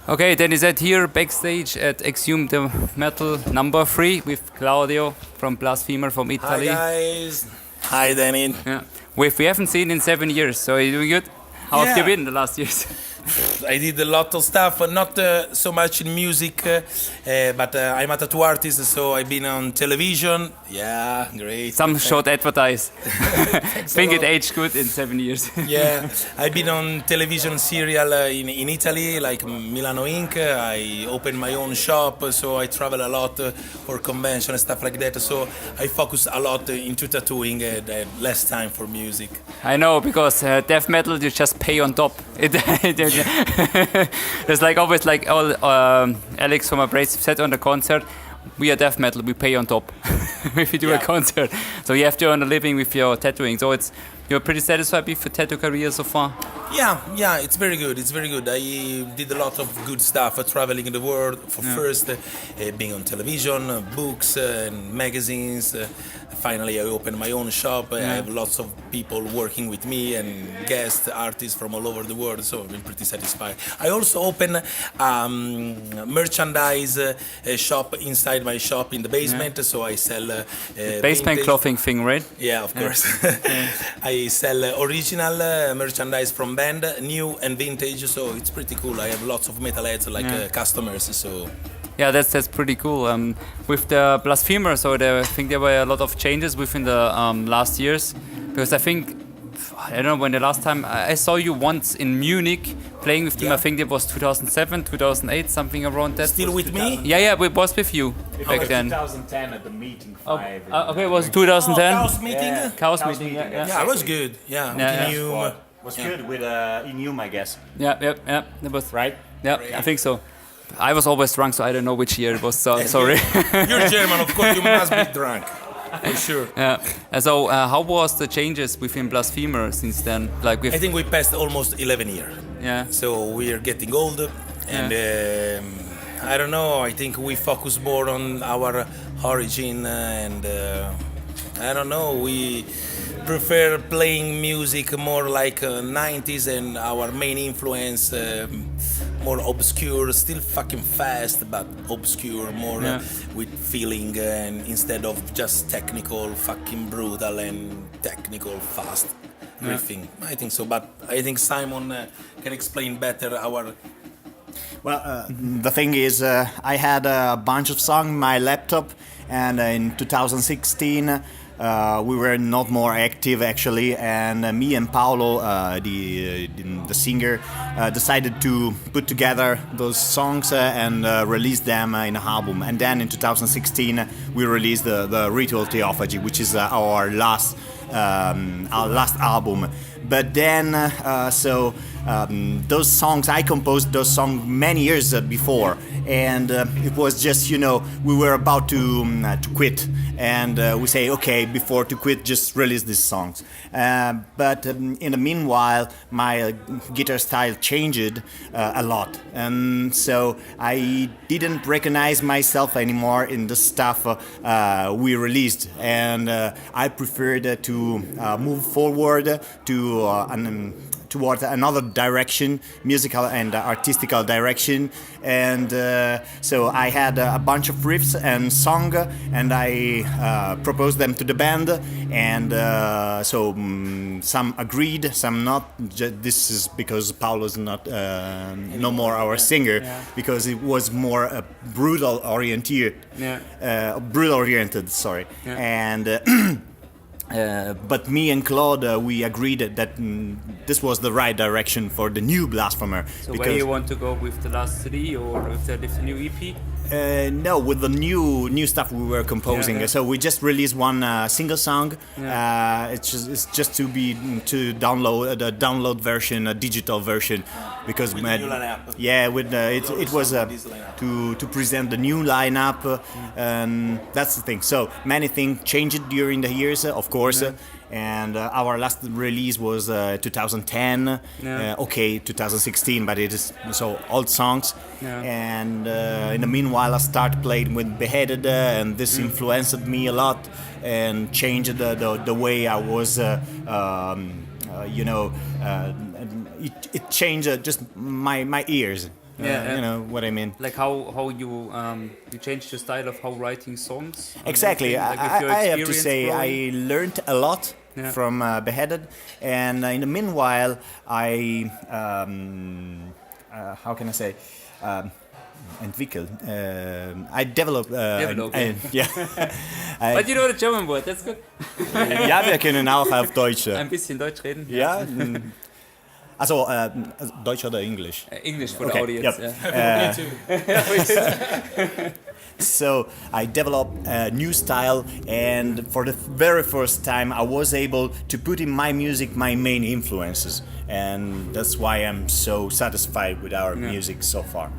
Okay, Dani Zed here backstage at Exhume the Metal number 3 with Claudio from Blasphemer from Italy. Hi guys. Hi Danny. Yeah. We haven't seen in 7 years, so are you doing good? How have you been the last years? I did a lot of stuff, not so much in music, but I'm a tattoo artist, so I've been on television. Yeah, great. Some short advertise. Think it aged good in 7 years. Yeah, I've been on television serial in Italy, like Milano Inc. I opened my own shop, so I travel a lot for convention and stuff like that. So I focus a lot into tattooing and less time for music. I know, because death metal you just pay on top. There's like always like all Alex from Abrasive said on the concert, we are death metal, we pay on top if you do a concert. So you have to earn a living with your tattooing. So you're pretty satisfied with your tattoo career so far? Yeah, it's very good. It's very good. I did a lot of good stuff, traveling in the world. First, being on television, books, and magazines. Finally, I opened my own shop. I have lots of people working with me and guest artists from all over the world. So I've been pretty satisfied. I also opened merchandise shop inside my shop in the basement. So I sell basement clothing thing, right? Yeah, of course. I sell original merchandise from band, new and vintage, so it's pretty cool. I have lots of metalheads like customers, so... Yeah, that's pretty cool. With the Blasphemer, so I think there were a lot of changes within the last years, because I don't know when the last time I saw you once in Munich playing with them. I think it was 2007, 2008, something around that. Still with me? Yeah, we was with you back then. 2010 at the meeting 5. Okay, it was 2010. Chaos meeting? Yeah. Chaos meeting. Yeah, it was good. Yeah, yeah. Was good with Exhume, I guess. Yeah, that was right. Yeah, I think so. I was always drunk, so I don't know which year it was. So, sorry. You're German, of course. You must be drunk. For sure. Yeah. And so, how was the changes within Blasphemer since then? Like I think we passed almost 11 years. Yeah. So we are getting old, and I don't know. I think we focus more on our origin, and I don't know. We prefer playing music more like 90s, and our main influence more obscure, still fucking fast, but obscure, more with feeling, and instead of just technical, fucking brutal and technical, fast riffing. I think so, but I think Simon can explain better our... Well, the thing is, I had a bunch of songs on my laptop, and in 2016 we were not more active actually, and me and Paolo, the singer, decided to put together those songs and release them in an album. And then in 2016 we released the Ritual Theophagy, which is our last album. But then, those songs, I composed those songs many years before, and it was just, we were about to quit, and we say, okay, before to quit, just release these songs. But in the meanwhile, my guitar style changed a lot, and so I didn't recognize myself anymore in the stuff we released, and I preferred to move forward to towards another direction, musical and artistical direction, and so I had a bunch of riffs and song, and I proposed them to the band, and some agreed, some not. This is because Paolo's not no more our singer, because it was more brutal oriented, sorry, and. But me and Clod, we agreed that this was the right direction for the new Blasphemer. So where you want to go with the last CD, or with the new EP? No, with the new stuff we were composing. So we just released one single song. It's just to download the download version, a digital version, because with the new lineup. It was to present the new lineup, and that's the thing. So many things changed during the years, of course. And our last release was 2010, 2016, but it is so old songs. And in the meanwhile, I started playing with Beheaded, and this influenced me a lot and changed the way I was, it changed just my ears. Yeah, You know what I mean? Like how you changed your style of how writing songs. Exactly. Like with your I have to experience say growing. I learned a lot Yeah. from Beheaded, and in the meanwhile I how can I say entwickelt. I developed. Develop, yeah. But you know the German word, that's good. Ja, wir können auch auf Deutsch. Ein bisschen Deutsch reden. Ja. Also Deutsch oder English? English for the Okay, audience. yep. Yeah. So I developed a new style, and for the very first time I was able to put in my music my main influences, and that's why I'm so satisfied with our music so far.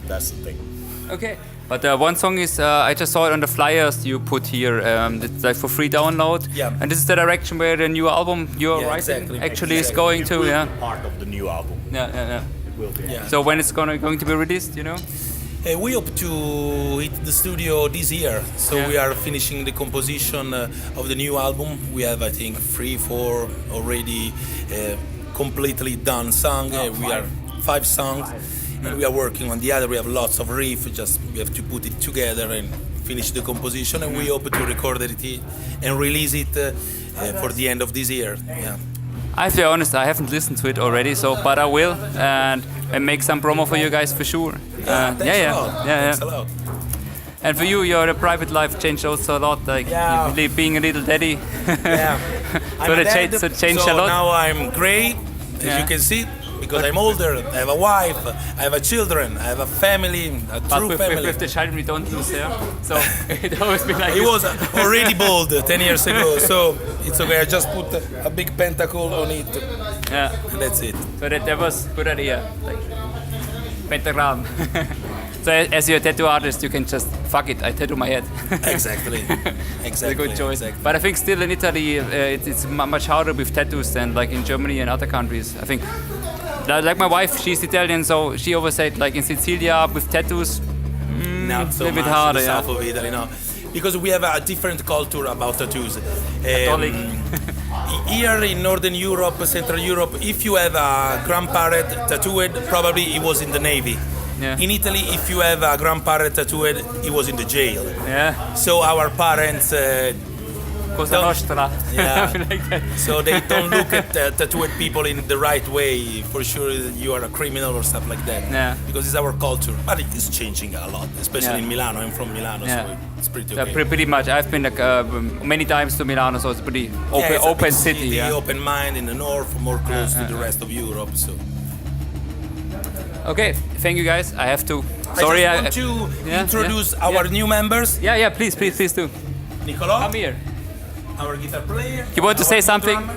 That's the thing. Okay. But one song is, I just saw it on the flyers you put here. It's like for free download. Yeah. And this is the direction where the new album you're Yeah, writing exactly. actually is Exactly. going It to. will Yeah. be part of the new album. Yeah, yeah, yeah. It will be. Yeah. So when it's going to be released, you know? We hope to hit the studio this year. So Yeah. we are finishing the composition of the new album. We have, I think, 3-4 already completely done songs. We are 5 songs. And we are working on the other. We have lots of riff. Just we have to put it together and finish the composition. And we hope to record it and release it for the end of this year. Yeah. I have to be honest, I haven't listened to it already, but I will and make some promo for you guys for sure. Thanks a lot. Thanks a lot. And for you, your private life changed also a lot, like Yeah. you being a little daddy. Yeah. So I'm a it dad, changed a lot. Now I'm great, as Yeah. you can see, because I'm older. I have a wife, I have a children, I have a family, a But true with, family. with the children, we don't lose there. So it always been like He this. was already bald 10 years ago, so it's okay. I just put a big pentacle on it, Yeah. and that's it. So that was a good idea. Like pentagram. So as you're a tattoo artist, you can just fuck it. I tattoo my head. Exactly. It's a good choice. Exactly. But I think still in Italy, it's much harder with tattoos than like in Germany and other countries. I think, like my wife, she's Italian, so she always said like in Sicilia with tattoos, Not so a bit much harder, in the yeah. south of Italy, no. Because we have a different culture about tattoos. Catholic. Here in Northern Europe, Central Europe, if you have a grandparent tattooed, probably he was in the Navy. Yeah. In Italy, if you have a grandparent tattooed, he was in the jail. Yeah. So our parents, Cosa Don't- Nostra. Yeah. Like that. so they don't look at tattooed people in the right way. For sure, you are a criminal or stuff like that. Yeah. Because it's our culture, but it is changing a lot, especially Yeah. in Milano. I'm from Milano, Yeah. so it's pretty Yeah, okay. pretty much. I've been like, many times to Milano, so it's pretty open, It's a open big city. Yeah. open mind in the north, more close to the rest of Europe. So Okay, thank you guys. I have to. I Sorry, just want to yeah, introduce yeah, our yeah. new members. Yeah, please do. Nicolò, Come here. our guitar player. You want to our say something? drummer.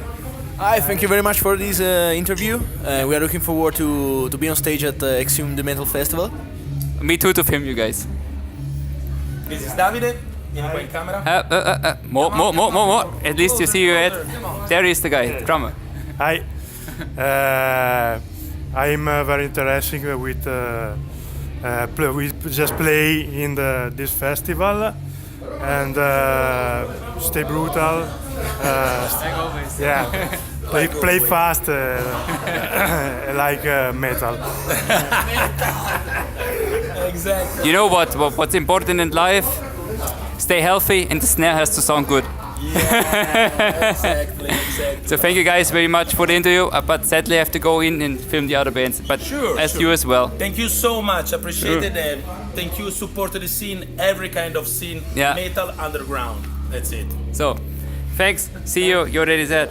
Hi, thank you very much for this interview. We are looking forward to be on stage at Exhume the Metal Festival. Me too to film you guys. This is Davide. Vieni qua in camera. More. At least you see your head. There is the guy, drummer. Hi. I'm very interested with we just play in this festival and stay brutal. Yeah, play fast like metal. Exactly. You know what's important in life? Stay healthy and the snare has to sound good. Exactly. So thank you guys very much for the interview, but sadly I have to go in and film the other bands, but Sure, as sure. you as well. Thank you so much. Appreciate it. And thank you. Support the scene, every kind of scene. Yeah. Metal underground. That's it. So, thanks, see you, you're Dani Zed.